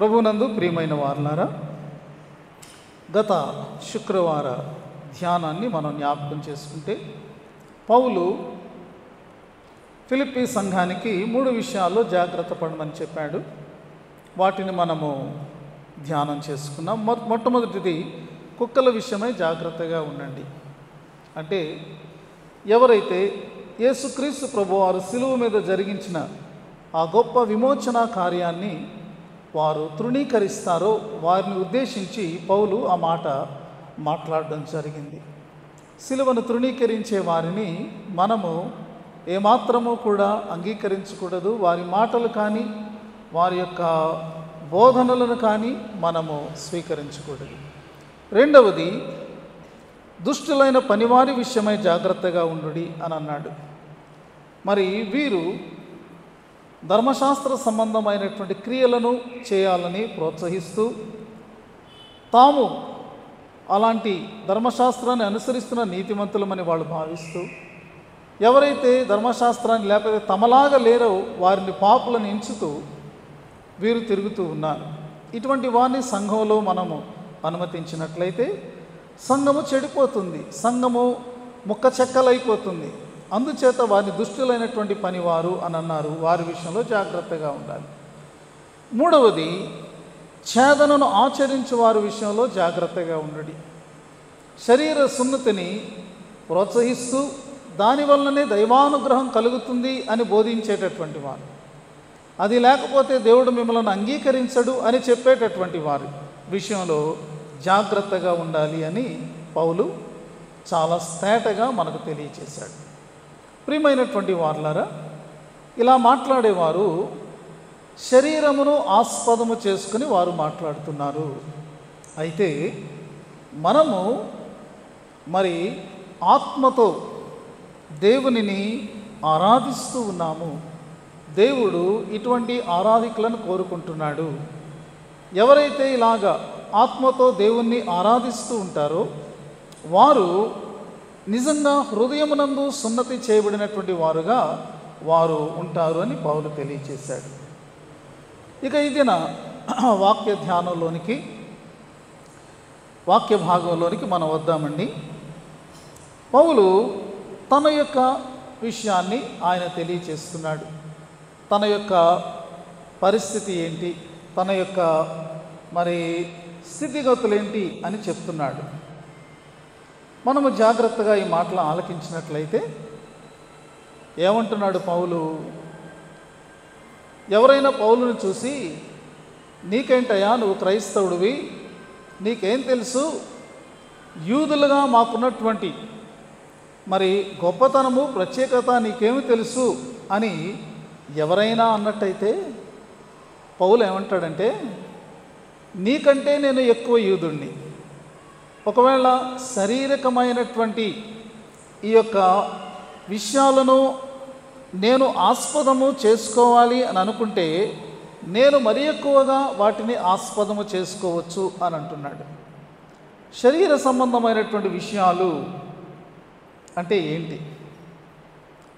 ప్రభునందు ప్రియమైన వారులారా, గత శుక్రవార ధ్యానాన్ని మనం జ్ఞాపకం చేసుకుంటే పౌలు ఫిలిప్పీ సంఘానికి 3 విషయాల్లో జాగ్రత్త పడమని చెప్పాడు. వాటిని మనము ధ్యానం చేసుకున్నాం. మొట్టమొదటిది కుక్కల విషయమై జాగ్రత్తగా ఉండండి. అంటే ఎవరైతే యేసుక్రీస్తు ప్రభువారు శిలువ మీద జరిగించిన ఆ గొప్ప విమోచన కార్యాన్ని వారు తృణీకరిస్తారో వారిని ఉద్దేశించి పౌలు ఆ మాట మాట్లాడడం జరిగింది. శిలువను తృణీకరించే వారిని మనము ఏమాత్రము కూడా అంగీకరించకూడదు. వారి మాటలు కానీ వారి యొక్క బోధనలను కానీ మనము స్వీకరించకూడదు. రెండవది, దుష్టులైన పనివారి విషయమై జాగ్రత్తగా ఉండుడి అని అన్నాడు. మరి వీరు ధర్మశాస్త్ర సంబంధమైనటువంటి క్రియలను చేయాలని ప్రోత్సహిస్తూ తాము అలాంటి ధర్మశాస్త్రాన్ని అనుసరిస్తున్న నీతిమంతులమని వాళ్ళు భావిస్తూ, ఎవరైతే ధర్మశాస్త్రాన్ని లేకపోతే తమలాగా లేరో వారిని పాపులను ఎంచుతూ వీరు తిరుగుతూ ఉన్నారు. ఇటువంటి వారిని సంఘంలో మనము అనుమతించినట్లయితే సంఘము చెడిపోతుంది, సంఘము ముక్క చెక్కలైపోతుంది. అందుచేత వారిని దుష్టులైనటువంటి పనివారు అని అన్నారు. వారి విషయంలో జాగ్రత్తగా ఉండాలి. మూడవది, ఛేదనను ఆచరించే వారి విషయంలో జాగ్రత్తగా ఉండండి. శరీర సున్నతిని ప్రోత్సహిస్తూ దానివల్లనే దైవానుగ్రహం కలుగుతుంది అని బోధించేటటువంటి వారు, అది లేకపోతే దేవుడు మిమ్మల్ని అంగీకరించడు అని చెప్పేటటువంటి వారి విషయంలో జాగ్రత్తగా ఉండాలి అని పౌలు చాలా తేటగా మనకు తెలియచేశాడు. ప్రియమైనటువంటి వారులారా, ఇలా మాట్లాడేవారు శరీరమును ఆస్పదము చేసుకుని వారు మాట్లాడుతున్నారు. అయితే మనము మరి ఆత్మతో దేవునిని ఆరాధిస్తూ ఉన్నాము. దేవుడు ఇటువంటి ఆరాధికులను కోరుకుంటున్నాడు. ఎవరైతే ఇలాగా ఆత్మతో దేవుణ్ణి ఆరాధిస్తూ ఉంటారో వారు నిజంగా హృదయమునందు సున్నతి చేయబడినటువంటి వారుగా వారు ఉంటారు అని పౌలు తెలియచేశాడు. ఇక ఇదిన వాక్య ధ్యానంలోనికి, వాక్య భాగంలోనికి మనం వద్దామండి. పౌలు తన యొక్క విషయాన్ని ఆయన తెలియచేస్తున్నాడు. తన యొక్క పరిస్థితి ఏంటి, తన యొక్క మరి స్థితిగతులేంటి అని చెప్తున్నాడు. మనము జాగ్రత్తగా ఈ మాటలు ఆలకించినట్లయితే ఏమంటున్నాడు పౌలు? ఎవరైనా పౌలుని చూసి, నీకేంటయ్యా నువ్వు క్రైస్తవుడివి, నీకేం తెలుసు, యూదులుగా మాకున్నటువంటి మరి గొప్పతనము ప్రత్యేకత నీకేమి తెలుసు అని ఎవరైనా అన్నట్టయితే పౌలు ఏమంటాడంటే, నీకంటే నేను ఎక్కువ యూదుణ్ణి. ఒకవేళ శారీరకమైనటువంటి ఈ యొక్క విషయాలను నేను ఆస్పదము చేసుకోవాలి అని అనుకుంటే నేను మరీ ఎక్కువగా వాటిని ఆస్పదము చేసుకోవచ్చు అని అంటున్నాడు. శరీర సంబంధమైనటువంటి విషయాలు అంటే ఏంటి?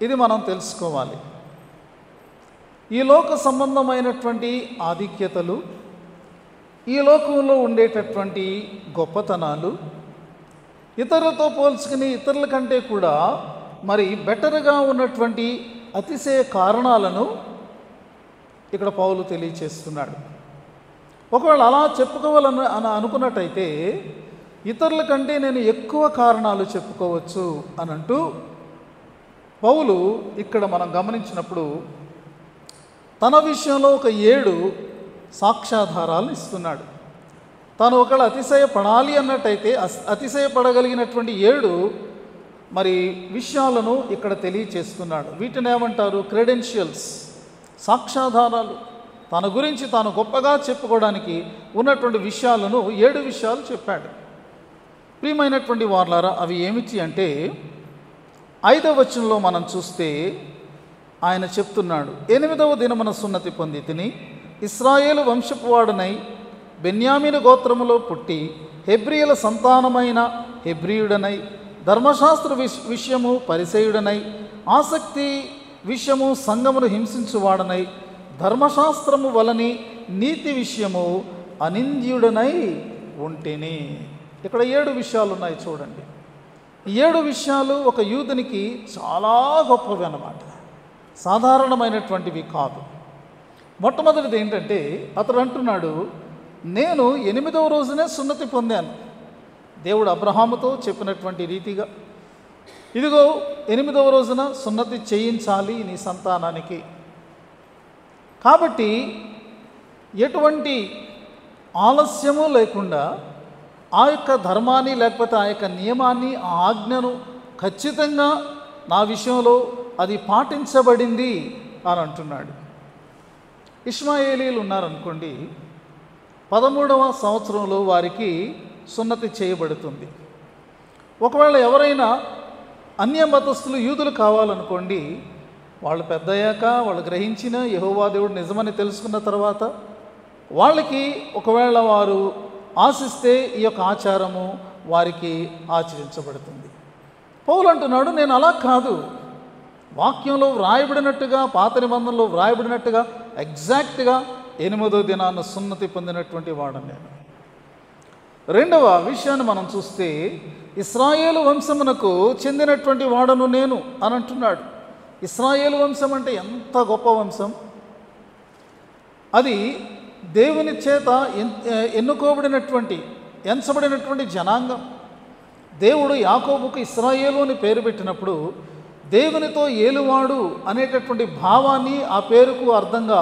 ఇది మనం తెలుసుకోవాలి. ఈ లోక సంబంధమైనటువంటి ఆధిక్యతలు, ఈ లోకంలో ఉండేటటువంటి గొప్పతనాలు, ఇతరులతో పోల్చుకుని ఇతరుల కంటే కూడా మరి బెటర్గా ఉన్నటువంటి అతిశయ కారణాలను ఇక్కడ పౌలు తెలియచేస్తున్నాడు. ఒకవేళ అలా చెప్పుకోవాలని అనుకున్నట్టయితే ఇతరుల కంటే నేను ఎక్కువ కారణాలు చెప్పుకోవచ్చు అని అంటూ పౌలు ఇక్కడ మనం గమనించినప్పుడు తన విషయంలో ఒక 7 సాక్ష్యాధారాలు ఇస్తున్నాడు. తాను ఒకవేళ అతిశయపడాలి అన్నట్టయితే అతిశయపడగలిగినటువంటి 7 మరి విషయాలను ఇక్కడ తెలియచేస్తున్నాడు. వీటిని ఏమంటారు? క్రెడెన్షియల్స్, సాక్ష్యాధారాలు. తన గురించి తాను గొప్పగా చెప్పుకోవడానికి ఉన్నటువంటి విషయాలను 7 విషయాలు చెప్పాడు. ప్రియమైనటువంటి వారులారా, అవి ఏమిటి అంటే 5వ వచనంలో మనం చూస్తే ఆయన చెప్తున్నాడు, 8వ దినమున సున్నతి పొంది తిని ఇశ్రాయేలు వంశపు వాడనై బెన్యామీను గోత్రములో పుట్టి హెబ్రీయుల సంతానమైన హెబ్రీయుడనై ధర్మశాస్త్ర విషయము పరిసయుడనై ఆసక్తి విషయము సంఘమును హింసించువాడనై ధర్మశాస్త్రము వలని నీతి విషయము అనింద్యుడనై ఉంటిని. ఇక్కడ 7 విషయాలు ఉన్నాయి చూడండి. ఈ 7 విషయాలు ఒక యూదునికి చాలా గొప్పవి అన్నమాట, సాధారణమైనటువంటివి కాదు. మొట్టమొదటిది ఏంటంటే అతడు అంటున్నాడు, నేను 8వ రోజునే సున్నతి పొందాను. దేవుడు అబ్రహాముతో చెప్పినటువంటి రీతిగా ఇదిగో 8వ రోజున సున్నతి చేయించాలి నీ సంతానానికి. కాబట్టి ఎటువంటి ఆలస్యము లేకుండా ఆ యొక్క ధర్మాన్ని లేకపోతే ఆ యొక్క నియమాన్ని, ఆ ఆజ్ఞను ఖచ్చితంగా నా విషయంలో అది పాటించబడింది అని అంటున్నాడు. ఇష్మాయేలీలు ఉన్నారనుకోండి, 13వ సంవత్సరంలో వారికి సున్నతి చేయబడుతుంది. ఒకవేళ ఎవరైనా అన్య మతస్థులు యూదులు కావాలనుకోండి, వాళ్ళు పెద్దయ్యాక వాళ్ళు గ్రహించిన యెహోవా దేవుడు నిజమని తెలుసుకున్న తర్వాత వాళ్ళకి ఒకవేళ వారు ఆశిస్తే ఈ యొక్క ఆచారము వారికి ఆచరించబడుతుంది. పౌలు అంటున్నాడు, నేను అలా కాదు, వాక్యంలో వ్రాయబడినట్టుగా, పాత నిబంధనలో వ్రాయబడినట్టుగా ఎగ్జాక్ట్గా 8వ దినాన్ని సున్నతి పొందినటువంటి వాడను నేను. రెండవ విషయాన్ని మనం చూస్తే ఇశ్రాయేలు వంశమునకు చెందినటువంటి వాడను నేను అని అంటున్నాడు. ఇశ్రాయేలు వంశం అంటే ఎంత గొప్ప వంశం! అది దేవుని చేత ఎన్నుకోబడినటువంటి, ఎంచబడినటువంటి జనాంగం. దేవుడు యాకోబుకు ఇశ్రాయేలు అని పేరు పెట్టినప్పుడు దేవునితో ఏలువాడు అనేటటువంటి భావాన్ని ఆ పేరుకు అర్థంగా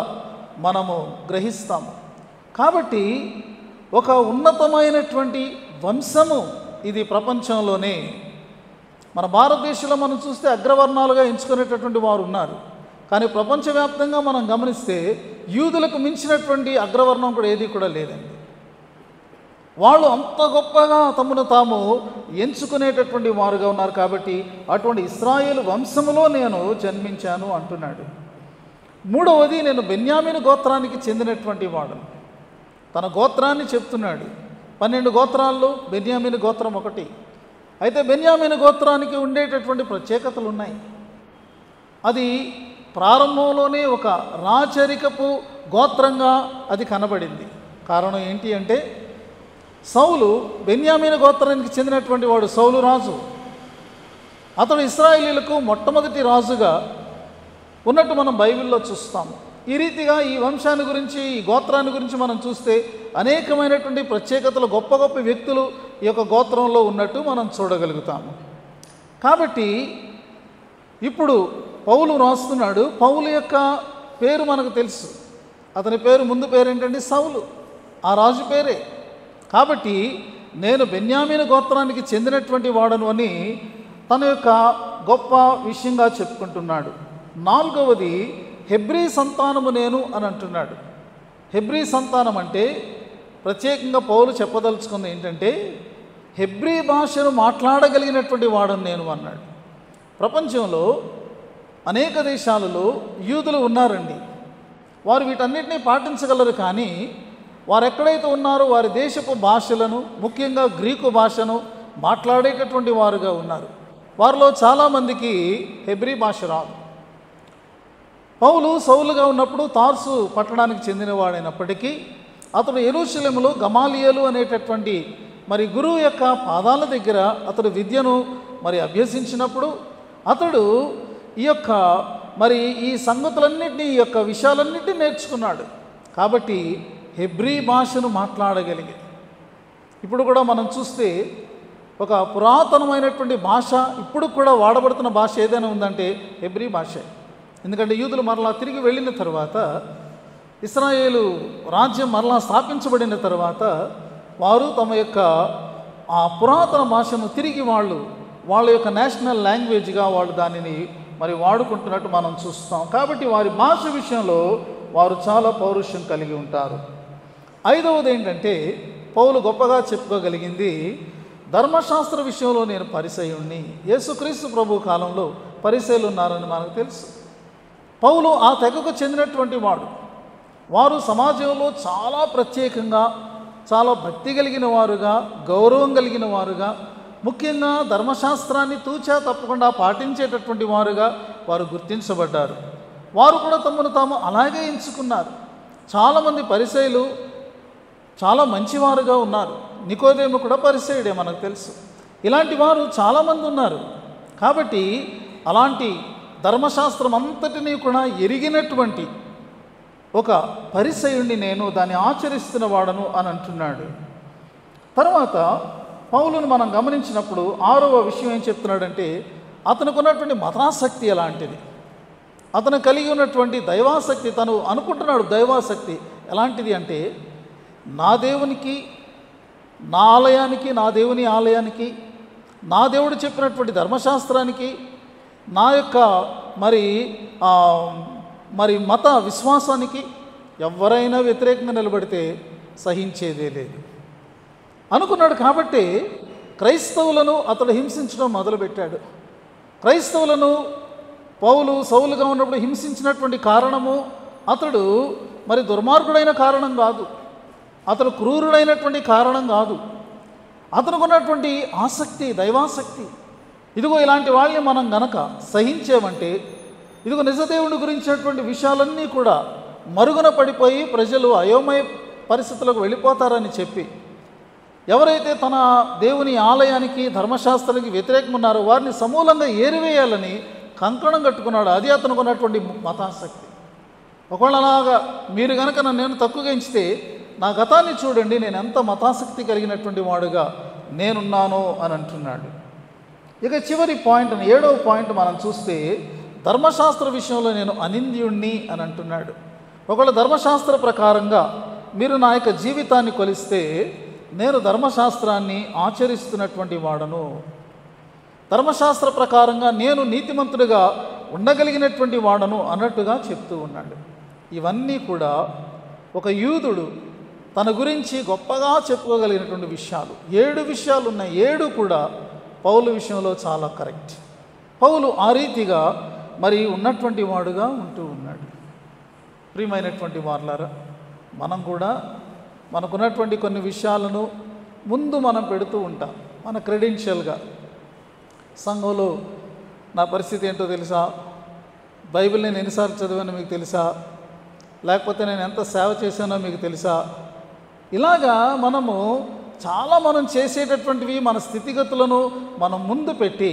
మనము గ్రహిస్తాము. కాబట్టి ఒక ఉన్నతమైనటువంటి వంశము ఇది. ప్రపంచంలోనే మన భారతదేశంలో మనం చూస్తే అగ్రవర్ణాలుగా ఎంచుకునేటటువంటి వారు ఉన్నారు, కానీ ప్రపంచవ్యాప్తంగా మనం గమనిస్తే యూదులకు మించినటువంటి అగ్రవర్ణం కూడా ఏది కూడా లేదండి. వాళ్ళు అంత గొప్పగా తమను తాము ఎంచుకునేటటువంటి వారుగా ఉన్నారు. కాబట్టి అటువంటి ఇశ్రాయేలు వంశములో నేను జన్మించాను అంటున్నాడు. మూడవది, నేను బెన్యామీను గోత్రానికి చెందినటువంటి వాడు. తన గోత్రాన్ని చెప్తున్నాడు. 12 గోత్రాల్లో బెన్యామీను గోత్రం ఒకటి. అయితే బెన్యామీను గోత్రానికి ఉండేటటువంటి ప్రత్యేకతలు ఉన్నాయి. అది ప్రారంభంలోనే ఒక రాచరికపు గోత్రంగా అది కనబడింది. కారణం ఏంటి అంటే సౌలు బెన్యామీను గోత్రానికి చెందినటువంటి వాడు. సౌలు రాజు, అతడు ఇశ్రాయేలీయులకు మొట్టమొదటి రాజుగా ఉన్నట్టు మనం బైబిల్లో చూస్తాము. ఈ రీతిగా ఈ వంశాన్ని గురించి, ఈ గోత్రాన్ని గురించి మనం చూస్తే అనేకమైనటువంటి ప్రత్యేకతలు, గొప్ప గొప్ప వ్యక్తులు ఈ యొక్క గోత్రంలో ఉన్నట్టు మనం చూడగలుగుతాము. కాబట్టి ఇప్పుడు పౌలు రాస్తున్నాడు. పౌలు యొక్క పేరు మనకు తెలుసు. అతని పేరు, ముందు పేరు ఏంటంటే సౌలు, ఆ రాజు పేరే. కాబట్టి నేను బెన్యామీను గోత్రానికి చెందినటువంటి వాడను అని తన యొక్క గొప్ప విషయంగా చెప్పుకుంటున్నాడు. నాలుగవది, హెబ్రీ సంతానము నేను అని అంటున్నాడు. హెబ్రీ సంతానం అంటే ప్రత్యేకంగా పౌలు చెప్పదలుచుకుంది ఏంటంటే హెబ్రీ భాషను మాట్లాడగలిగినటువంటి వాడను నేను అన్నాడు. ప్రపంచంలో అనేక దేశాలలో యూదులు ఉన్నారండి. వారు వీటన్నిటినీ పాటించగలరు, కానీ వారు ఎక్కడైతే ఉన్నారో వారి దేశపు భాషలను, ముఖ్యంగా గ్రీకు భాషను మాట్లాడేటటువంటి వారుగా ఉన్నారు. వారిలో చాలామందికి హెబ్రీ భాష రాదు. పౌలు సౌలుగా ఉన్నప్పుడు తార్సు పట్టణానికి చెందినవాడైనప్పటికీ అతడు యెరూషలేములో గమాలియేలు అనేటటువంటి గురువు యొక్క పాదాల దగ్గర అతడు విద్యను అభ్యసించినప్పుడు అతడు ఈ యొక్క ఈ సంగతులన్నింటినీ, ఈ యొక్క విషయాలన్నింటినీ నేర్చుకున్నాడు. కాబట్టి హెబ్రీ భాషను మాట్లాడగలిగి, ఇప్పుడు కూడా మనం చూస్తే ఒక పురాతనమైనటువంటి భాష ఇప్పుడు కూడా వాడబడుతున్న భాష ఏదైనా ఉందంటే హెబ్రీ భాషే. ఎందుకంటే యూదులు మరలా తిరిగి వెళ్ళిన తర్వాత, ఇశ్రాయేలు రాజ్యం మరలా స్థాపించబడిన తర్వాత వారు తమ యొక్క ఆ పురాతన భాషను తిరిగి వాళ్ళ యొక్క నేషనల్ లాంగ్వేజ్గా వాళ్ళు దానిని వాడుకుంటున్నట్టు మనం చూస్తాం. కాబట్టి వారి భాష విషయంలో వారు చాలా పౌరుషం కలిగి ఉంటారు. ఐదవది ఏంటంటే పౌలు గొప్పగా చెప్పుకోగలిగింది, ధర్మశాస్త్ర విషయంలో నేను పరిసయ్యుణ్ణి. యేసుక్రీస్తు ప్రభు కాలంలో పరిసయ్యులు ఉన్నారని మనకు తెలుసు. పౌలు ఆ తెగకు చెందినటువంటి వాడు. వారు సమాజంలో చాలా ప్రత్యేకంగా, చాలా భక్తి కలిగిన వారుగా, గౌరవం కలిగిన వారుగా, ముఖ్యంగా ధర్మశాస్త్రాన్ని తూచా తప్పకుండా పాటించేటటువంటి వారుగా వారు గుర్తించబడ్డారు. వారు కూడా తమను తాము అలాగే ఎంచుకున్నారు. చాలామంది పరిసయ్యులు చాలా మంచివారుగా ఉన్నారు. నికోదేము కూడా పరిసయ్యుడే, మనకు తెలుసు. ఇలాంటి వారు చాలామంది ఉన్నారు. కాబట్టి అలాంటి ధర్మశాస్త్రం అంతటినీ కూడా ఎరిగినటువంటి ఒక పరిసయ్యుడిని నేను, దాన్ని ఆచరిస్తున్న వాడను అని అంటున్నాడు. తర్వాత పౌలును మనం గమనించినప్పుడు 6వ విషయం ఏం చెప్తున్నాడంటే, అతనికి ఉన్నటువంటి మతాసక్తి ఎలాంటిది, అతను కలిగి ఉన్నటువంటి దైవాసక్తి, తను అనుకుంటున్నాడు దైవాసక్తి ఎలాంటిది అంటే, నా దేవునికి, నా ఆలయానికి, నా దేవుని ఆలయానికి, నా దేవుడు చెప్పినటువంటి ధర్మశాస్త్రానికి, నా యొక్క మరి మత విశ్వాసానికి ఎవరైనా వ్యతిరేకంగా నిలబడితే సహించేదే లేదు అనుకున్నాడు. కాబట్టి క్రైస్తవులను అతడు హింసించడం మొదలుపెట్టాడు. క్రైస్తవులను పౌలు సౌలుగా ఉన్నప్పుడు హింసించినటువంటి కారణము అతడు మరి దుర్మార్గుడైన కారణం కాదు, అతడు క్రూరుడైనటువంటి కారణం కాదు, అతనికి ఉన్నటువంటి ఆసక్తి, దైవాసక్తి. ఇదిగో ఇలాంటి వాళ్ళని మనం గనక సహించేమంటే, ఇదిగో నిజదేవుని గురించినటువంటి విషయాలన్నీ కూడా మరుగున పడిపోయి ప్రజలు అయోమయ పరిస్థితులకు వెళ్ళిపోతారని చెప్పి, ఎవరైతే తన దేవుని ఆలయానికి, ధర్మశాస్త్రానికి వ్యతిరేకంగా ఉన్నారో వారిని సమూలంగా ఏరివేయాలని కంకణం కట్టుకున్నాడు. అది అతనికి ఉన్నటువంటి మతాసక్తి. ఒకవేళ అలాగా మీరు కనుక నేను తక్కువగా ఎంచితే నా గతాన్ని చూడండి, నేను ఎంత మతాసక్తి కలిగినటువంటి వాడుగా నేనున్నాను అని అంటున్నాడు. ఇక చివరి పాయింట్, 7వ పాయింట్ మనం చూస్తే, ధర్మశాస్త్ర విషయంలో నేను అనింద్యుణ్ణి అని అంటున్నాడు. ఒకవేళ ధర్మశాస్త్ర ప్రకారంగా మీరు నా యొక్క జీవితాన్ని కొలిస్తే నేను ధర్మశాస్త్రాన్ని ఆచరిస్తున్నటువంటి వాడను, ధర్మశాస్త్ర ప్రకారంగా నేను నీతిమంతుడిగా ఉండగలిగినటువంటి వాడను అన్నట్టుగా చెప్తూ ఉన్నాడు. ఇవన్నీ కూడా ఒక యూదుడు తన గురించి గొప్పగా చెప్పుకోగలిగినటువంటి విషయాలు. 7 విషయాలు ఉన్నాయి. 7 కూడా పౌలు విషయంలో చాలా కరెక్ట్. పౌలు ఆ రీతిగా మరి ఉన్నటువంటి వాడుగా ఉంటూ ఉన్నాడు. ప్రియమైనటువంటి వారలారా, మనం కూడా మనకున్నటువంటి కొన్ని విషయాలను ముందు మనం పెడుతూ ఉంటాం మన క్రెడెన్షియల్గా. సంఘంలో నా పరిస్థితి ఏంటో తెలుసా, బైబిల్ నేను ఎన్నిసార్లు చదివానో మీకు తెలుసా, లేకపోతే నేను ఎంత సేవ చేశానో మీకు తెలుసా. ఇలాగా మనం చేసేటటువంటివి, మన స్థితిగతులను మనం ముందు పెట్టి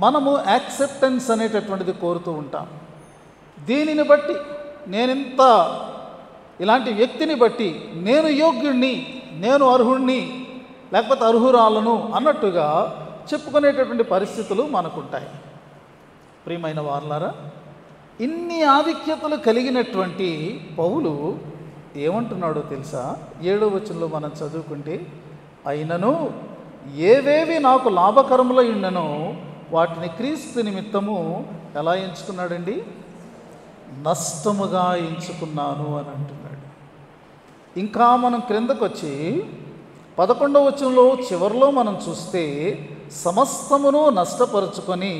మనము యాక్సెప్టెన్స్ అనేటటువంటిది కోరుతూ ఉంటాం. దీనిని బట్టి నేనింత, ఇలాంటి వ్యక్తిని బట్టి నేను యోగ్యుణ్ణి, నేను అర్హుణ్ణి, లేకపోతే అర్హురాలను అన్నట్టుగా చెప్పుకునేటటువంటి పరిస్థితులు మనకుంటాయి. ప్రియమైన వారలారా, ఇన్ని ఆధిక్యతలు కలిగినటువంటి పౌలు ఏమంటున్నాడో తెలుసా? 7వ వచనంలో మనం చదువుకుంటే, అయినను ఏవేవి నాకు లాభకరములై ఉన్ననో వాటిని క్రీస్తు నిమిత్తము ఎలా ఎంచుకున్నాడండి? నష్టముగా ఎంచుకున్నాను అని అంటున్నాడు. ఇంకా మనం క్రిందకు వచ్చి 11వ వచనంలో చివరిలో మనం చూస్తే, సమస్తమును నష్టపరుచుకొని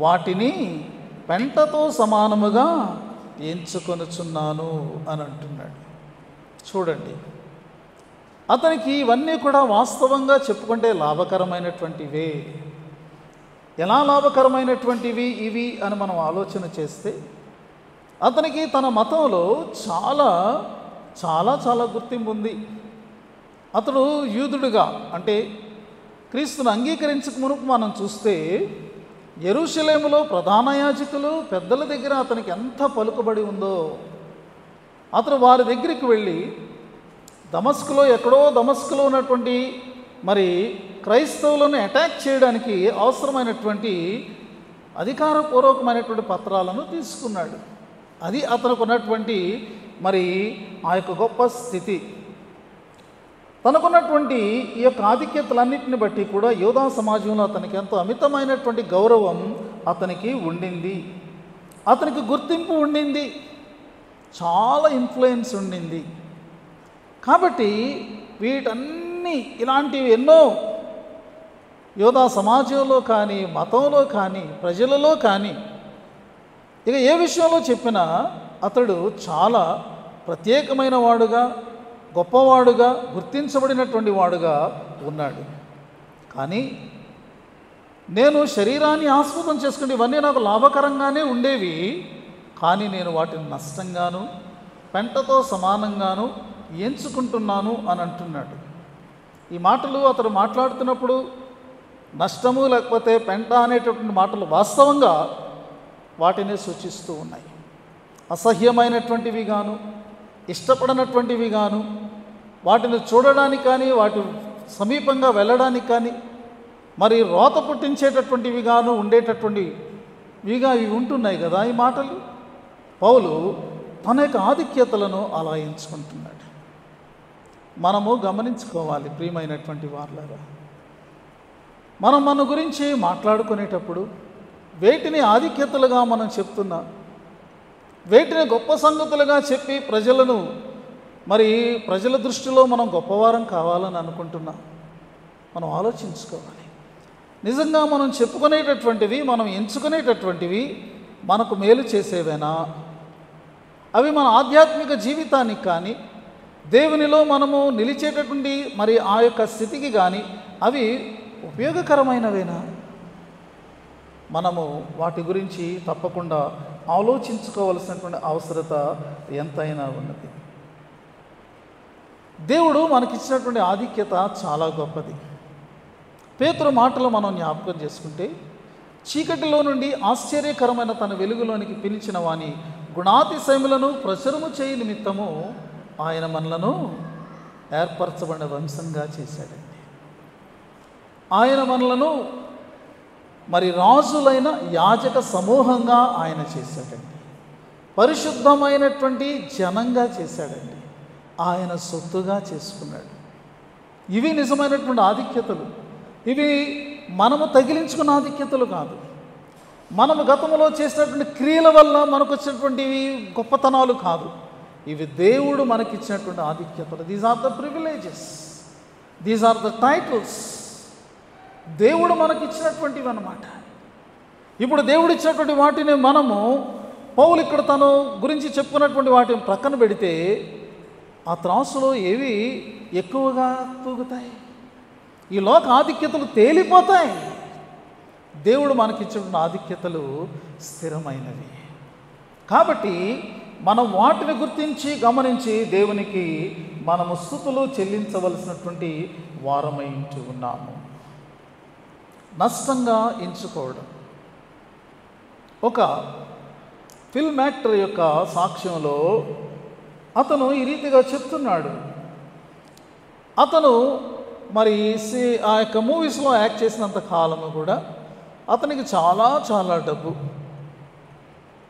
వాటిని పెంటతో సమానముగా ఎంచుకొనుచున్నాను అని అంటున్నాడు. చూడండి, అతనికి ఇవన్నీ కూడా వాస్తవంగా చెప్పుకుంటే లాభకరమైనటువంటివే. ఎలా లాభకరమైనటువంటివి ఇవి అని మనం ఆలోచన చేస్తే, అతనికి తన మతంలో చాలా చాలా చాలా గుర్తింపు ఉంది. అతడు యూదుడుగా, అంటే క్రీస్తును అంగీకరించక మునుపు మనం చూస్తే యెరూషలేములో ప్రధాన యాజకులు, పెద్దల దగ్గర అతనికి ఎంత పలుకుబడి ఉందో. అతను వారి దగ్గరికి వెళ్ళి దమస్కులో ఉన్నటువంటి మరి క్రైస్తవులను అటాక్ చేయడానికి అవసరమైనటువంటి అధికారపూర్వకమైనటువంటి పత్రాలను తీసుకున్నాడు. అది అతనికి ఉన్నటువంటి మరి ఆ యొక్క గొప్ప స్థితి. తనకున్నటువంటి ఈ యొక్క ఆధిక్యతలన్నింటిని బట్టి కూడా యూదా సమాజంలో అతనికి ఎంతో అమితమైనటువంటి గౌరవం అతనికి ఉండింది, అతనికి గుర్తింపు ఉండింది, చాలా ఇన్ఫ్లుయెన్స్ ఉండింది. కాబట్టి వీటన్నీ, ఇలాంటివి ఎన్నో యూదా సమాజంలో కానీ, మతంలో కానీ, ప్రజలలో కానీ, ఇక ఏ విషయంలో చెప్పినా అతడు చాలా ప్రత్యేకమైన వాడుగా, గొప్పవాడుగా, గుర్తించబడినటువంటి వాడుగా ఉన్నాడు. కానీ నేను శరీరాన్ని ఆస్పదం చేసుకుంటే ఇవన్నీ నాకు లాభకరంగానే ఉండేవి, కానీ నేను వాటిని నష్టంగాను, పెంటతో సమానంగాను ఎంచుకుంటున్నాను అని అంటున్నాడు. ఈ మాటలు అతడు మాట్లాడుతున్నప్పుడు నష్టము లేకపోతే పెంట అనేటటువంటి మాటలు వాస్తవంగా వాటినే సూచిస్తూ ఉన్నాయి. అసహ్యమైనటువంటివి గాను, ఇష్టపడనటువంటివి గాను, వాటిని చూడడానికి కానీ వాటి సమీపంగా వెళ్ళడానికి కానీ మరి రోత పుట్టించేటటువంటివి గాను ఉండేటటువంటివిగా ఇవి ఉంటున్నాయి కదా ఈ మాటలు. పౌలు తన యొక్క ఆధిక్యతలను అలా ఎంచుకుంటున్నాడు. మనము గమనించుకోవాలి ప్రియమైనటువంటి వారులారా. మనం మన గురించి మాట్లాడుకునేటప్పుడు వేటిని ఆధిక్యతలుగా మనం చెప్తున్నా, వేటిని గొప్ప సంగతులుగా చెప్పి ప్రజల దృష్టిలో మనం గొప్పవారం కావాలని అనుకుంటున్నా, మనం ఆలోచించుకోవాలి. నిజంగా మనం చెప్పుకునేటటువంటివి, మనం ఎంచుకునేటటువంటివి మనకు మేలు చేసేవేనా? అవి మన ఆధ్యాత్మిక జీవితానికి కానీ, దేవునిలో మనము నిలిచేటటువంటి ఆ యొక్క స్థితికి కానీ అవి ఉపయోగకరమైనవేనా? మనము వాటి గురించి తప్పకుండా ఆలోచించుకోవలసినటువంటి అవసరత ఎంతైనా ఉన్నది. దేవుడు మనకిచ్చినటువంటి ఆధిక్యత చాలా గొప్పది. పేతురు మాటలు మనం జ్ఞాపకం చేసుకుంటే, చీకటిలో నుండి ఆశ్చర్యకరమైన తన వెలుగులోనికి పిలిచిన వాని గుణాతిశయములను ప్రచురము చేయి నిమిత్తము ఆయన మనలను ఏర్పరచబడిన వంశంగా చేశాడండి. ఆయన మనలను రాజులైన యాజక సమూహంగా ఆయన చేశాడండి. పరిశుద్ధమైనటువంటి జనంగా చేశాడండి. ఆయన సొత్తుగా చేసుకున్నాడు. ఇవి నిజమైనటువంటి ఆధిక్యతలు. ఇవి మనము తగిలించుకున్న ఆధిక్యతలు కాదు. మనము గతంలో చేసినటువంటి క్రియల వల్ల మనకు వచ్చినటువంటివి గొప్పతనాలు కాదు. ఇవి దేవుడు మనకిచ్చినటువంటి ఆధిక్యతలు. These are the privileges, these are the titles. దేవుడు మనకిచ్చినటువంటివి అన్నమాట. ఇప్పుడు దేవుడు ఇచ్చినటువంటి వాటిని మనము పౌలు ఇక్కడ తను గురించి చెప్పుకున్నటువంటి వాటిని ప్రక్కన పెడితే ఆ త్రాసులో ఏవి ఎక్కువగా తూగుతాయి? ఈ లోక ఆధిక్యతలు తేలిపోతాయి. దేవుడు మనకిచ్చినటువంటి ఆధిక్యతలు స్థిరమైనవి. కాబట్టి మనం వాటిని గుర్తించి గమనించి దేవునికి మనము స్తుతులు చెల్లించవలసినటువంటి వారమై ఉంటూ ఉన్నాము. నష్టంగా ఎంచుకోవడం. ఒక ఫిల్మ్ యాక్టర్ యొక్క సాక్ష్యంలో అతను ఈ రీతిగా చెప్తున్నాడు. అతను ఆ యొక్క మూవీస్లో యాక్ట్ చేసినంత కాలము కూడా అతనికి చాలా చాలా డబ్బు,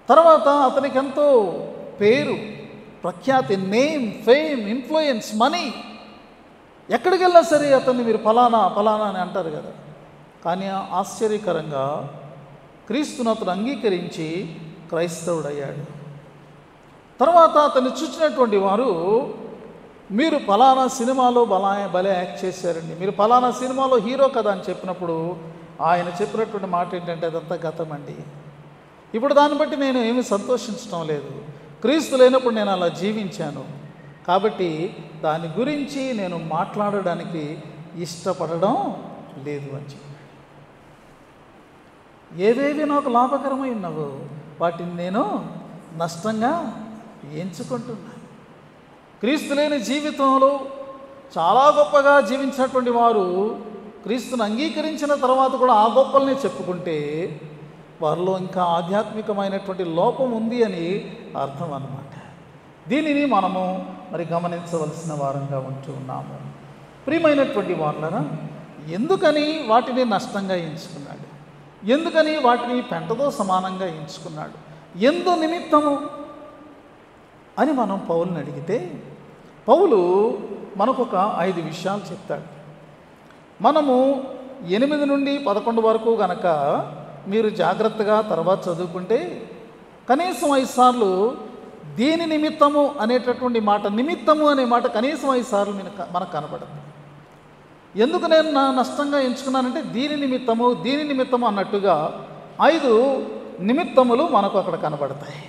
తర్వాత అతనికి ఎంతో పేరు, ప్రఖ్యాతి, నేమ్, ఫేమ్, ఇన్ఫ్లుయెన్స్, మనీ. ఎక్కడికి వెళ్ళినా సరే అతన్ని మీరు ఫలానా ఫలానా అని అంటారు కదా. కానీ ఆశ్చర్యకరంగా క్రీస్తును అతను అంగీకరించి క్రైస్తవుడయ్యాడు. తర్వాత అతన్ని చూసినటువంటి వారు, మీరు ఫలానా సినిమాలో భలే యాక్ట్ చేశారండి, మీరు ఫలానా సినిమాలో హీరో కదా అని చెప్పినప్పుడు ఆయన చెప్పినటువంటి మాట ఏంటంటే, అదంతా గతం అండి. ఇప్పుడు దాన్ని బట్టి నేను ఏమీ సంతోషించడం లేదు. క్రీస్తు లేనప్పుడు నేను అలా జీవించాను, కాబట్టి దాని గురించి నేను మాట్లాడడానికి ఇష్టపడడం లేదు అని చెప్పి. ఏవేవి నాకు లాభకరమై ఉన్నావో వాటిని నేను నష్టంగా ఎంచుకుంటున్నాను. క్రీస్తు లేని జీవితంలో చాలా గొప్పగా జీవించినటువంటి వారు క్రీస్తును అంగీకరించిన తర్వాత కూడా ఆ గొప్పల్ని చెప్పుకుంటే వారిలో ఇంకా ఆధ్యాత్మికమైనటువంటి లోపం ఉంది అని అర్థం అన్నమాట. దీనిని మనము గమనించవలసిన వారంగా ఉంటూ ఉన్నాము. ప్రియమైనటువంటి వారులారా, ఎందుకని వాటిని నష్టంగా ఎంచుకున్నాడు? ఎందుకని వాటిని పెంటతో సమానంగా ఎంచుకున్నాడు? ఎందు నిమిత్తము అని మనం పౌలుని అడిగితే, పౌలు మనకు ఒక 5 విషయాలు చెప్తాడు. మనము 8 నుండి 11 వరకు గనక మీరు జాగ్రత్తగా తర్వాత చదువుకుంటే కనీసం 5 సార్లు దీని నిమిత్తము అనేటటువంటి మాట, నిమిత్తము అనే మాట కనీసం 5 సార్లు మనకు కనపడదు. ఎందుకు నేను నష్టంగా ఎంచుకున్నానంటే దీని నిమిత్తము అన్నట్టుగా 5 నిమిత్తములు మనకు అక్కడ కనబడతాయి.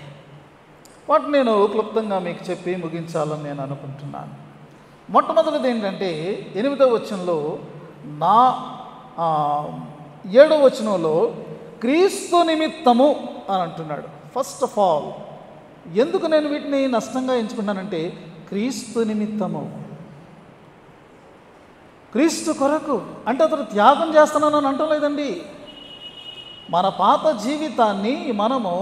వాటిని నేను క్లుప్తంగా మీకు చెప్పి ముగించాలని నేను అనుకుంటున్నాను. మొట్టమొదటిది ఏంటంటే 8వ వచనంలో 7వ వచనంలో క్రీస్తు నిమిత్తము అని అంటున్నాడు. ఫస్ట్ ఆఫ్ ఆల్ ఎందుకు నేను వీటిని నష్టంగా ఎంచుకున్నానంటే క్రీస్తు నిమిత్తము, క్రీస్తు కొరకు. అంటే అతడు త్యాగం చేస్తున్నానని అంటం లేదండి. మన పాత జీవితాన్ని మనము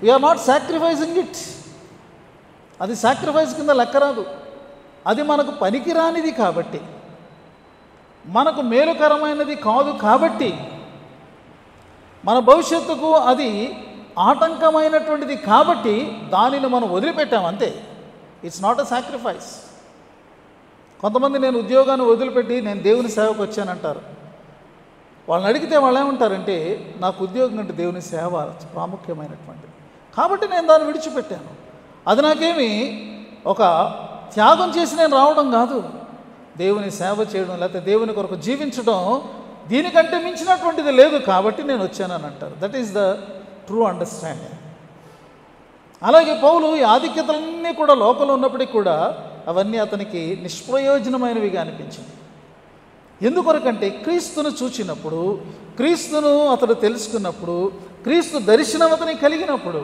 వీఆర్ నాట్ సాక్రిఫైసింగ్ ఇట్. అది సాక్రిఫైస్ కింద లెక్కరాదు. అది మనకు పనికిరానిది కాబట్టి, మనకు మేలుకరమైనది కాదు కాబట్టి, మన భవిష్యత్తుకు అది ఆటంకమైనటువంటిది కాబట్టి దానిని మనం వదిలిపెట్టాం అంతే. It's not a sacrifice. కొంతమంది నేను ఉద్యోగాన్ని వదిలిపెట్టి నేను దేవుని సేవకు వచ్చానంటారు. వాళ్ళని అడిగితే వాళ్ళు ఏమంటారంటే, నాకు ఉద్యోగం అంటే దేవుని సేవ ప్రాముఖ్యమైనటువంటిది కాబట్టి నేను దాన్ని విడిచిపెట్టాను. అది నాకేమి ఒక త్యాగం చేసి నేను రావడం కాదు. దేవుని సేవ చేయడం లేకపోతే దేవుని కొరకు జీవించడం దీనికంటే మించినటువంటిది లేదు కాబట్టి నేను వచ్చానని అంటారు. That is the true understanding. అలాగే పౌలు ఈ ఆధిక్యతలన్నీ కూడా లోకంలో ఉన్నప్పటికీ కూడా అవన్నీ అతనికి నిష్ప్రయోజనమైనవిగా అనిపించింది. ఎందుకొరకంటే క్రీస్తును చూచినప్పుడు, క్రీస్తును అతడు తెలుసుకున్నప్పుడు, క్రీస్తు దర్శనం అతనికి కలిగినప్పుడు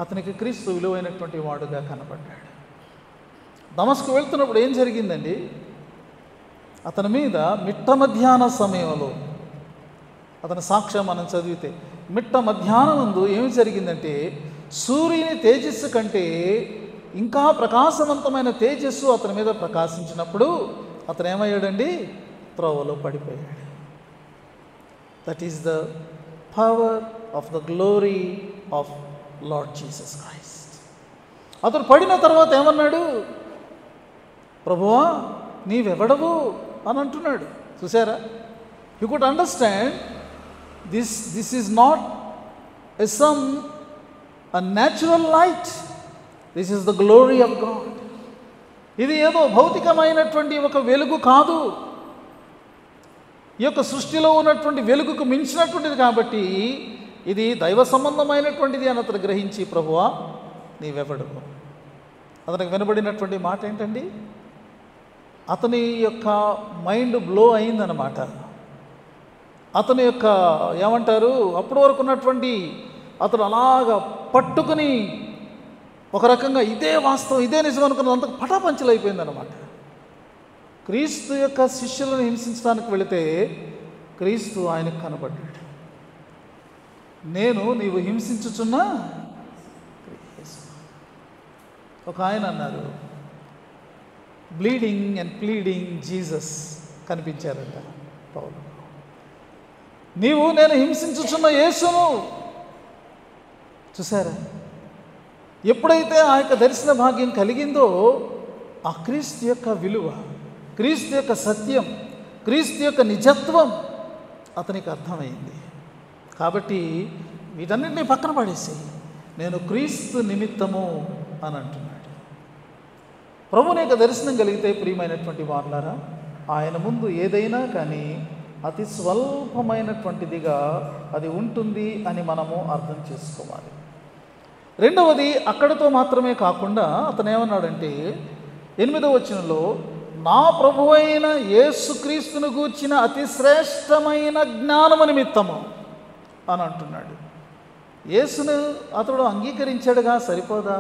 అతనికి క్రీస్తు విలువైనటువంటి వాడుగా కనబడ్డాడు. దమస్కు వెళ్తున్నప్పుడు ఏం జరిగిందండి? అతని మీద మిట్ట మధ్యాహ్న సమయంలో అతని సాక్ష్యం మనం చదివితే మిట్ట మధ్యాహ్నం ముందు ఏమి జరిగిందంటే, సూర్యుని తేజస్సు కంటే ఇంకా ప్రకాశవంతమైన తేజస్సు అతని మీద ప్రకాశించినప్పుడు అతను ఏమయ్యాడండి? త్రోవలో పడిపోయాడు. That is the power of the glory of lord Jesus Christ. అతను పడిన తర్వాత ఏమన్నాడు? ప్రభువా నీవెవడవు అని అంటున్నాడు. చూసారా? You could understand this is not a natural light. This is the glory of God. ఇది ఏదో భౌతికమైనటువంటి ఒక వెలుగు కాదు. ఈ యొక్క సృష్టిలో ఉన్నటువంటి వెలుగుకు మించినటువంటిది కాబట్టి ఇది దైవ సంబంధమైనటువంటిది అని అతను గ్రహించి, ప్రభువా నీవెవడు? అతనికి వినబడినటువంటి మాట ఏంటండి? అతని యొక్క మైండ్ బ్లో అయిందన్నమాట. అతని యొక్క ఏమంటారు, అప్పటి వరకు ఉన్నటువంటి అతను అలాగా పట్టుకుని ఒక రకంగా ఇదే వాస్తవం, ఇదే నిజం అనుకున్నదంతా పటాపంచలు అయిపోయిందన్నమాట. క్రీస్తు యొక్క శిష్యులను హింసించడానికి వెళితే క్రీస్తు ఆయనకు కనబడ్డాడు. నీవు హింసించుచున్నా ఒక ఆయన అన్నారు, బ్లీడింగ్ అండ్ ప్లీడింగ్ జీసస్ కనిపించారంట పౌలు. నేను హింసించుచున్న యేసును. చూసారా? ఎప్పుడైతే ఆ యొక్క దర్శన భాగ్యం కలిగిందో ఆ క్రీస్తు యొక్క విలువ, క్రీస్తు యొక్క సత్యం, క్రీస్తు యొక్క నిజత్వం అతనికి అర్థమైంది. కాబట్టి వీటన్నింటినీ పక్కన పడేసి నేను క్రీస్తు నిమిత్తము అని అంటున్నాడు. ప్రభుని యొక్క దర్శనం కలిగితే ప్రియమైనటువంటి వారులారా, ఆయన ముందు ఏదైనా కానీ అతి స్వల్పమైనటువంటిదిగా అది ఉంటుంది అని మనము అర్థం చేసుకోవాలి. రెండవది, అక్కడితో మాత్రమే కాకుండా అతను ఏమన్నాడంటే 8వ వచనంలో, నా ప్రభువైన యేసుక్రీస్తును గూర్చిన అతి శ్రేష్టమైన జ్ఞానము నిమిత్తము అని అంటున్నాడు. యేసును అతడు అంగీకరించాడుగా, సరిపోదా?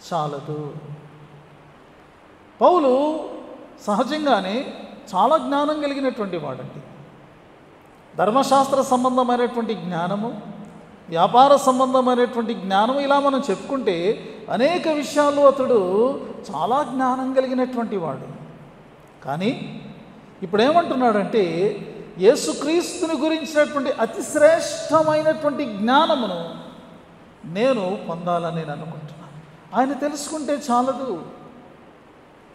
చాలదు. పౌలు సహజంగానే చాలా జ్ఞానం కలిగినటువంటి వాడండి. ధర్మశాస్త్ర సంబంధమైనటువంటి జ్ఞానము, వ్యాపార సంబంధమైనటువంటి జ్ఞానం, ఇలా మనం చెప్పుకుంటే అనేక విషయాల్లో అతడు చాలా జ్ఞానం కలిగినటువంటి వాడు. కానీ ఇప్పుడు ఏమంటున్నాడంటే, యేసుక్రీస్తుని గురించినటువంటి అతి శ్రేష్టమైనటువంటి జ్ఞానమును నేను పొందాలని నేను అనుకుంటున్నాను. ఆయన తెలుసుకుంటే చాలదు.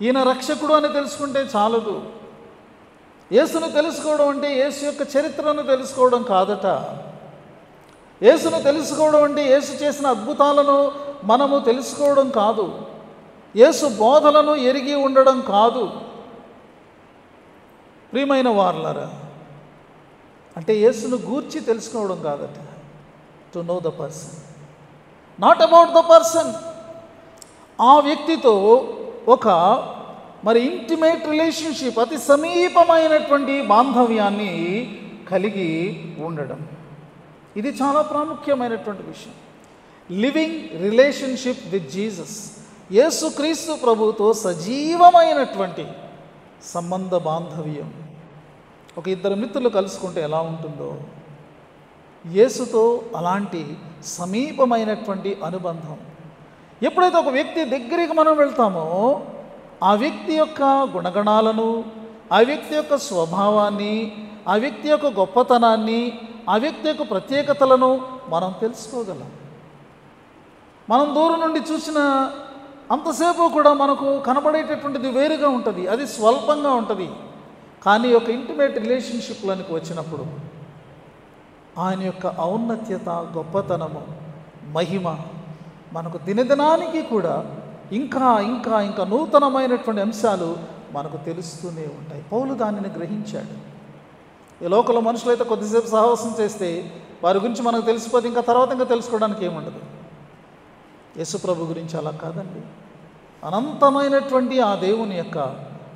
ఈయన రక్షకుడు అని తెలుసుకుంటే చాలదు. యేసును తెలుసుకోవడం అంటే యేసు యొక్క చరిత్రను తెలుసుకోవడం కాదట. యేసును తెలుసుకోవడం అంటే యేసు చేసిన అద్భుతాలను మనము తెలుసుకోవడం కాదు. యేసు బోధలను ఎరిగి ఉండడం కాదు. ప్రియమైన వారలారా, అంటే యేసును గూర్చి తెలుసుకోవడం కాదట. To know the person, not about the person. ఆ వ్యక్తితో ఒక ఇంటిమేట్ రిలేషన్షిప్, అతి సమీపమైనటువంటి బాంధవ్యాన్ని కలిగి ఉండడం. ఇది చాలా ప్రాముఖ్యమైనటువంటి విషయం. లివింగ్ రిలేషన్షిప్ విత్ జీసస్, యేసుక్రీస్తు ప్రభుతో సజీవమైనటువంటి సంబంధ బాంధవ్యం. ఒక ఇద్దరు మిత్రులు కలుసుకుంటే ఎలా ఉంటుందో, యేసుతో అలాంటి సమీపమైనటువంటి అనుబంధం. ఎప్పుడైతే ఒక వ్యక్తి దగ్గరికి మనం వెళ్తామో ఆ వ్యక్తి యొక్క గుణగణాలను, ఆ వ్యక్తి యొక్క స్వభావాన్ని, ఆ వ్యక్తి యొక్క గొప్పతనాన్ని, ఆ వ్యక్తి యొక్క ప్రత్యేకతలను మనం తెలుసుకోగలం. మనం దూరం నుండి చూసిన అంతసేపు కూడా మనకు కనబడేటటువంటిది వేరుగా ఉంటుంది, అది స్వల్పంగా ఉంటుంది. కానీ ఒక ఇంటిమేట్ రిలేషన్షిప్లోనికి వచ్చినప్పుడు ఆయన యొక్క ఔన్నత్యత, గొప్పతనము, మహిమ మనకు దినదినానికి కూడా ఇంకా ఇంకా ఇంకా నూతనమైనటువంటి అంశాలు మనకు తెలుస్తూనే ఉంటాయి. పౌలు దానిని గ్రహించాడు. ఈ లోకంలో మనుషులైతే కొద్దిసేపు సహవాసం చేస్తే వారి గురించి మనకు తెలిసిపోతే ఇంకా తర్వాత ఇంకా తెలుసుకోవడానికి ఏముండదు. యేసుప్రభు గురించి అలా కాదండి. అనంతమైనటువంటి ఆ దేవుని యొక్క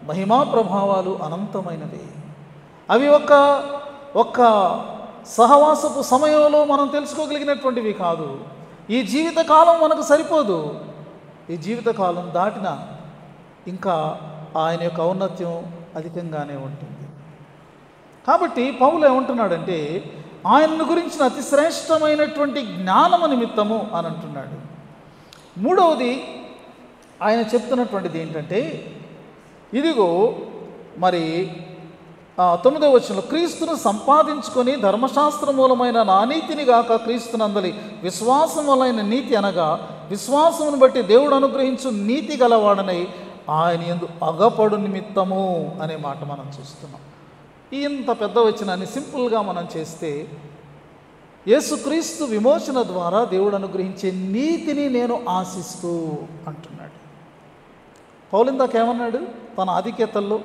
మహిమా ప్రభావాలు అనంతమైనవి. అవి ఒక్క సహవాసపు సమయంలో మనం తెలుసుకోగలిగినటువంటివి కాదు. ఈ జీవితకాలం మనకు సరిపోదు. ఈ జీవితకాలం దాటిన ఇంకా ఆయన యొక్క ఔన్నత్యం అధికంగానే ఉంటుంది. కాబట్టి పౌలు ఏమంటున్నాడంటే ఆయనను గురించిన అతి శ్రేష్టమైనటువంటి జ్ఞానము నిమిత్తము అని అంటున్నాడు. మూడవది ఆయన చెప్తున్నటువంటిది ఏంటంటే, ఇదిగో మరి 9వ వచనంలో, క్రీస్తును సంపాదించుకొని ధర్మశాస్త్ర మూలమైన నా నీతిని గాక క్రీస్తునందలి విశ్వాసములైన నీతి అనగా విశ్వాసమును బట్టి దేవుడు అనుగ్రహించు నీతి గలవాడనై ఆయన యందు అగపడు నిమిత్తము అనే మాట మనం చూస్తున్నాం. ఇంత పెద్ద వచనాన్ని సింపుల్గా మనం చేస్తే, యేసుక్రీస్తు విమోచన ద్వారా దేవుడు అనుగ్రహించే నీతిని నేను ఆశిస్తూ అంటున్నాడు. పౌలు ఇందాకేమన్నాడు? తన ఆధిక్యతల్లో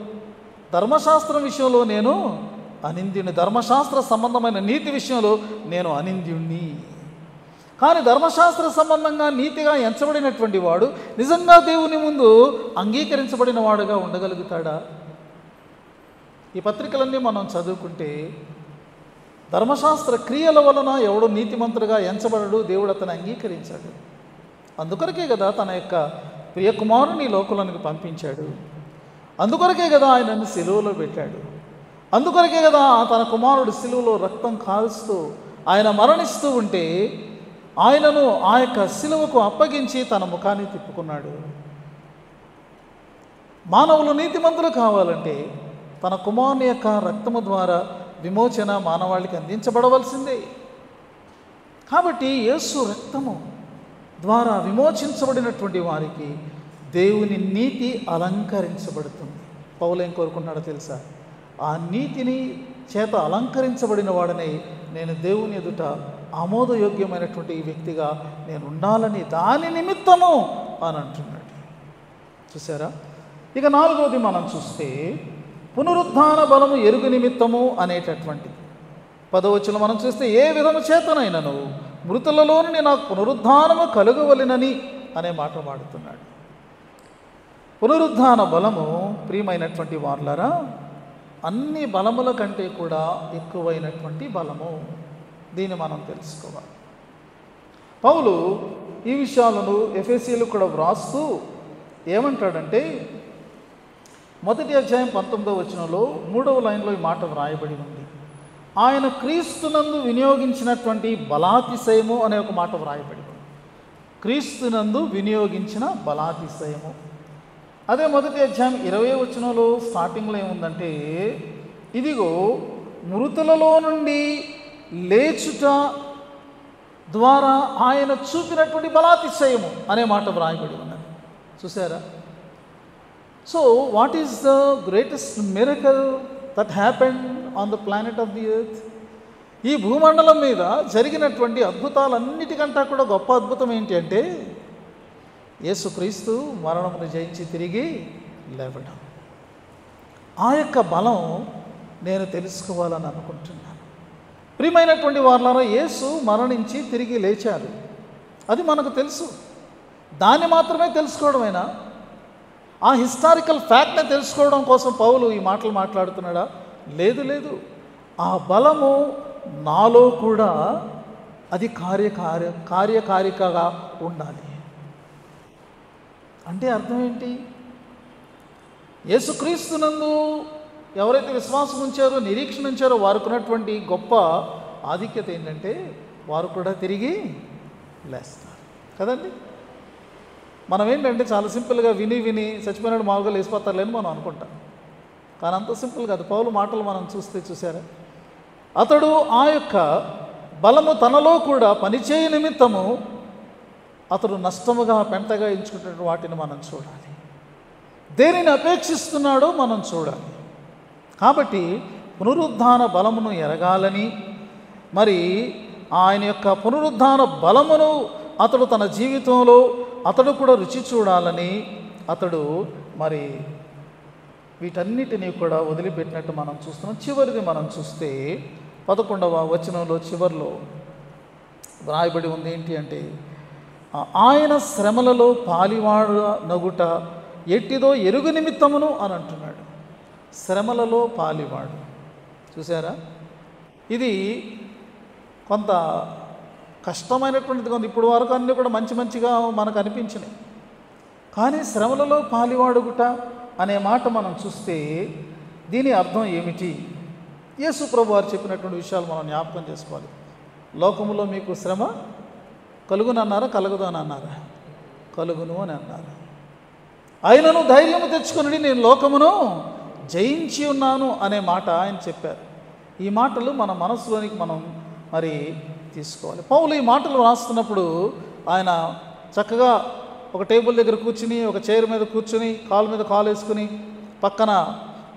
ధర్మశాస్త్రం విషయంలో నేను అనింద్యుని, ధర్మశాస్త్ర సంబంధమైన నీతి విషయంలో నేను అనింద్యుణ్ణి. కానీ ధర్మశాస్త్ర సంబంధంగా నీతిగా ఎంచబడినటువంటి వాడు నిజంగా దేవుని ముందు అంగీకరించబడిన వాడుగా ఉండగలుగుతాడా? ఈ పత్రికలన్నీ మనం చదువుకుంటే ధర్మశాస్త్ర క్రియల వలన ఎవడు నీతిమంతుడుగా ఎంచబడడు, దేవుడు అతను అంగీకరించాడు. అందుకొరకే కదా తన యొక్క ప్రియకుమారుని లోకంలోనికి పంపించాడు. అందుకొరకే కదా ఆయనను సిలువలో పెట్టాడు. అందుకొరకే కదా తన కుమారుడు సిలువలో రక్తం కారుస్తూ ఆయన మరణిస్తూ ఉంటే ఆయనను ఆ యొక్క సిలువకు అప్పగించి తన ముఖాన్ని తిప్పుకున్నాడు. మానవులు నీతిమంతులు కావాలంటే తన కుమారుని యొక్క రక్తము ద్వారా విమోచన మానవాళికి అందించబడవలసిందే. కాబట్టి యేసు రక్తము ద్వారా విమోచించబడినటువంటి వారికి దేవుని నీతి అలంకరించబడుతుంది. పౌలు ఏం కోరుకున్నాడో తెలుసా? ఆ నీతిని చేత అలంకరించబడిన వాడని నేను దేవుని ఎదుట ఆమోదయోగ్యమైనటువంటి ఈ వ్యక్తిగా నేను ఉండాలని దాని నిమిత్తము అని అంటున్నాడు. చూసారా? ఇక 4వది మనం చూస్తే పునరుద్ధాన బలము ఎరుగు నిమిత్తము అనేటటువంటిది 10వ వచనం మనం చూస్తే, ఏ విధము చేతనైనను మృతులలో నుండి నాకు పునరుద్ధానము కలుగవలెనని అనే మాట వాడుతున్నాడు. పునరుద్ధాన బలము ప్రియమైనటువంటి వార్లారా అన్ని బలముల కంటే కూడా ఎక్కువైనటువంటి బలము. దీన్ని మనం తెలుసుకోవాలి. పౌలు ఈ విషయాలను ఎఫెసీయులకు కూడా వ్రాస్తూ ఏమంటాడంటే, 1వ అధ్యాయం 19వ వచనంలో 3వ లైన్లో ఈ మాట వ్రాయబడి ఉంది. ఆయన క్రీస్తునందు వినియోగించినటువంటి బలాతిశయము అనే ఒక మాట వ్రాయబడి ఉంది. క్రీస్తునందు వినియోగించిన బలాతిశయము. అదే 1వ అధ్యాయం 20వ వచనంలో స్టార్టింగ్లో ఏముందంటే, ఇదిగో మృతులలో నుండి లేచుట ద్వారా ఆయన చూపినటువంటి బలాతిశయము అనే మాట వ్రాయబడి ఉన్నది. చూసారా? So what is the greatest miracle that happened on the planet of the earth? ఈ భూమండలం మీద జరిగినటువంటి అద్భుతాలన్నిటికంటే కూడా గొప్ప అద్భుతం ఏంటి అంటే, యేసుక్రీస్తు మరణమును జయించి తిరిగి లేవడం. ఆ యొక్క బలం నేను తెలుసుకోవాలని అనుకుంటున్నాను. ప్రియమైనటువంటి వార్లారా, యేసు మరణించి తిరిగి లేచారు, అది మనకు తెలుసు. దాన్ని మాత్రమే తెలుసుకోవడమేనా? ఆ హిస్టారికల్ ఫ్యాక్ట్ని తెలుసుకోవడం కోసం పౌలు ఈ మాటలు మాట్లాడుతున్నాడా? లేదు లేదు. ఆ బలము నాలో కూడా అది కార్యకారికగా ఉండాలి. అంటే అర్థం ఏంటి? యేసుక్రీస్తునందు ఎవరైతే విశ్వాసం ఉంచారో, నిరీక్షణ ఉంచారో వారికి ఉన్నటువంటి గొప్ప ఆధిక్యత ఏంటంటే వారు కూడా తిరిగి లేస్తారు కదండి. మనం ఏంటంటే చాలా సింపుల్గా విని చచ్చిపోయినాడు మామూలుగా లేచిపోతారులే అని మనం అనుకుంటాం. కానీ అంత సింపుల్ కాదు. పౌలు మాటలు మనం చూసారా, అతడు ఆ యొక్క బలము తనలో కూడా పనిచేయ నిమిత్తము అతడు నష్టముగా పెంటగా ఎంచుకున్న వాటిని మనం చూడాలి. దేనిని అపేక్షిస్తున్నాడో మనం చూడాలి. కాబట్టి పునరుద్ధాన బలమును ఎరగాలని, మరి ఆయన యొక్క పునరుద్ధాన బలమును అతడు తన జీవితంలో అతడు కూడా రుచి చూడాలని అతడు మరి వీటన్నిటినీ కూడా వదిలిపెట్టినట్టు మనం చూస్తున్నాం. చివరిది మనం చూస్తే 11వ వచనంలో చివరిలో వ్రాయబడి ఉంది ఏంటి అంటే, ఆయన శ్రమలలో పాలివాడు నగుట ఎట్టిదో ఎరుగు నిమిత్తమును అని అంటున్నాడు. శ్రమలలో పాలివాడు. చూసారా, ఇది కొంత కష్టమైనటువంటిది. కొంత ఇప్పుడు వరకు అన్నీ కూడా మంచిగా మనకు అనిపించినాయి. కానీ శ్రమలలో పాలివాడుగుట అనే మాట మనం చూస్తే దీని అర్థం ఏమిటి? యేసు ప్రభు వారు చెప్పినటువంటి విషయాలు మనం జ్ఞాపకం చేసుకోవాలి. లోకములో మీకు శ్రమ కలుగునన్నారా, కలుగుదు అని అన్నారా? కలుగును అని అన్నారు. ఆయనను ధైర్యము తెచ్చుకుని నేను లోకమును జయించి ఉన్నాను అనే మాట ఆయన చెప్పారు. ఈ మాటలు మన మనసులోనికి మనం మరి తీసుకోవాలి. పౌలు ఈ మాటలు రాస్తున్నప్పుడు ఆయన చక్కగా ఒక టేబుల్ దగ్గర కూర్చుని, ఒక చైర్ మీద కూర్చుని, కాలు మీద కాలు వేసుకుని, పక్కన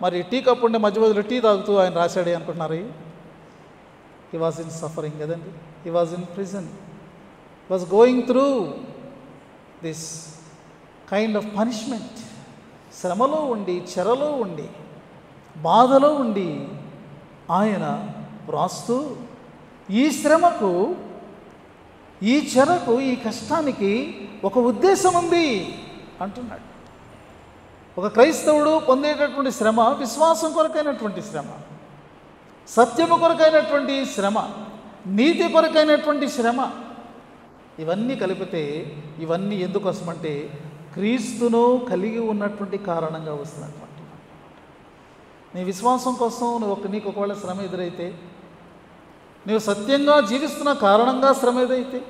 మరి టీ కప్ ఉండే మధ్యలో టీ తాగుతూ ఆయన రాశాడే అనుకుంటున్నారు. హీ వాజ్ ఇన్ సఫరింగ్ కదండి. He was in prison, was going through this kind of punishment. శ్రమలో ఉండి, చెరలో ఉండి, బాధలో ఉండి ఆయన రాస్తూ ఈ శ్రమకు, ఈ చెరకు, ఈ కష్టానికి ఒక ఉద్దేశం ఉంది అంటున్నాడు. ఒక క్రైస్తవుడు పొందేటటువంటి శ్రమ విశ్వాసం కొరకైనటువంటి శ్రమ, సత్యము కొరకైనటువంటి శ్రమ, నీతి కొరకైనటువంటి శ్రమ. ఇవన్నీ కలిపితే ఇవన్నీ ఎందుకోసమంటే క్రీస్తును కలిగి ఉన్నటువంటి కారణంగా వస్తున్నటువంటి. నీ విశ్వాసం కోసం నీకు ఒకవేళ శ్రమ ఎదురైతే, నీవు సత్యంగా జీవిస్తున్న కారణంగా శ్రమ ఎదురైతే,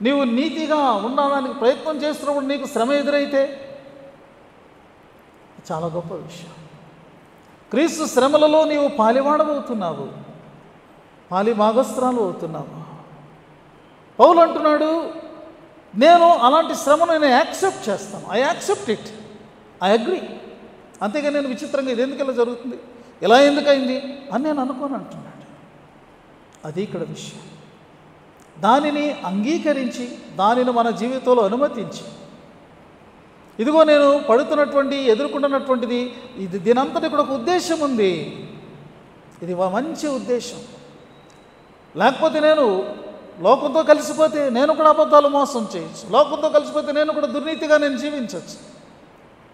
నీవు నీతిగా ఉండడానికి ప్రయత్నం చేస్తున్నప్పుడు నీకు శ్రమ ఎదురైతే చాలా గొప్ప విషయం. క్రీస్తు శ్రమలలో నీవు పాలివాడవుతున్నావు, పాలి భాగస్త్రాలు అవుతున్నావు. పౌలు అంటున్నాడు, నేను అలాంటి శ్రమను నేను యాక్సెప్ట్ చేస్తాను. I accept it, I agree. అంతేగా నేను విచిత్రంగా ఇది ఎందుకు ఇలా జరుగుతుంది, ఇలా ఎందుకైంది అని నేను అనుకోను అంటున్నాడు. అది ఇక్కడ విషయం. దానిని అంగీకరించి, దానిని మన జీవితంలో అనుమతించి, ఇదిగో నేను పడుతున్నటువంటి, ఎదుర్కొంటున్నటువంటిది, ఇది దీనంతటి కూడా ఒక ఉద్దేశం ఉంది. ఇది మంచి ఉద్దేశం. లేకపోతే నేను లోకంతో కలిసిపోతే నేను కూడా అబద్ధాలు మోసం చేయొచ్చు. లోకంతో కలిసిపోతే నేను కూడా దుర్నీతిగా నేను జీవించవచ్చు.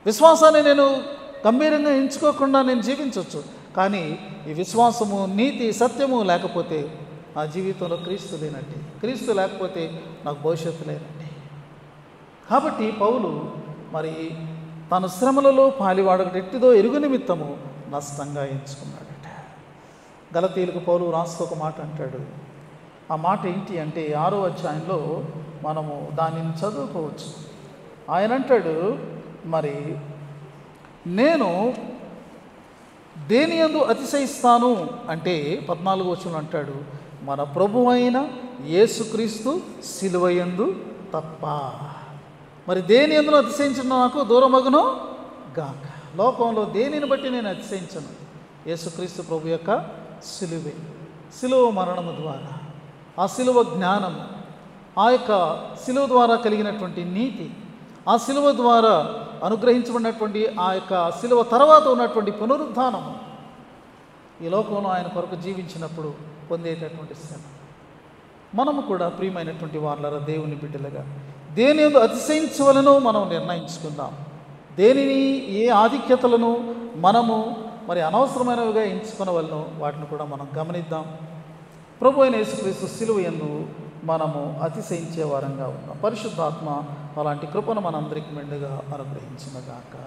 విశ్వాసాన్ని నేను గంభీరంగా ఎంచుకోకుండా నేను జీవించవచ్చు. కానీ ఈ విశ్వాసము, నీతి, సత్యము లేకపోతే నా జీవితంలో క్రీస్తు లేనట్టే. క్రీస్తు లేకపోతే నాకు భవిష్యత్తు లేనట్టే. కాబట్టి పౌలు మరి తన శ్రమలలో పాలివాడక ఎట్టిదో ఎరుగు నిమిత్తము నష్టంగా ఎంచుకున్నాడట. గలతీయులకు పౌలు రాస్తూ ఒక మాట అంటాడు. ఆ మాట ఏంటి అంటే 6వ అధ్యాయంలో మనము దానిని చదువుకోవచ్చు. ఆయన అంటాడు, మరి నేను దేనియందు అతిశయిస్తాను అంటే 14వ వచనంలో అంటాడు, మన ప్రభువైన యేసుక్రీస్తు సిలువయందు తప్ప. మరి దేని ఎందులో అతిశయించిన నాకు దూరమగును గాక. లోకంలో దేనిని బట్టి నేను అతిశయించను. యేసుక్రీస్తు ప్రభు యొక్క సిలువే, సిలువ మరణము ద్వారా, ఆ సిలువ జ్ఞానము, ఆ యొక్క సిలువ ద్వారా కలిగినటువంటి నీతి, ఆ సిలువ ద్వారా అనుగ్రహించబడినటువంటి ఆ యొక్క సిలువ తర్వాత ఉన్నటువంటి పునరుద్ధానము, ఈ లోకంలో ఆయన కొరకు జీవించినప్పుడు పొందేటటువంటి శ్రమ. మనము కూడా ప్రియమైనటువంటి వాళ్ళ దేవుని బిడ్డలుగా దేని యందు అతిశయించవలనో మనం నిర్ణయించుకుందాం. దేనిని, ఏ ఆధిక్యతలను మనము మరి అనవసరమైనవిగా ఎంచుకునవలనో వాటిని కూడా మనం గమనిద్దాం. ప్రభు అయిన యేసుక్రీస్తు సిలువ యందు మనము అతిశయించే వారంగా ఉన్నాం. పరిశుద్ధాత్మ అలాంటి కృపను మనందరికీ మెండుగా అనుగ్రహించునుగాక.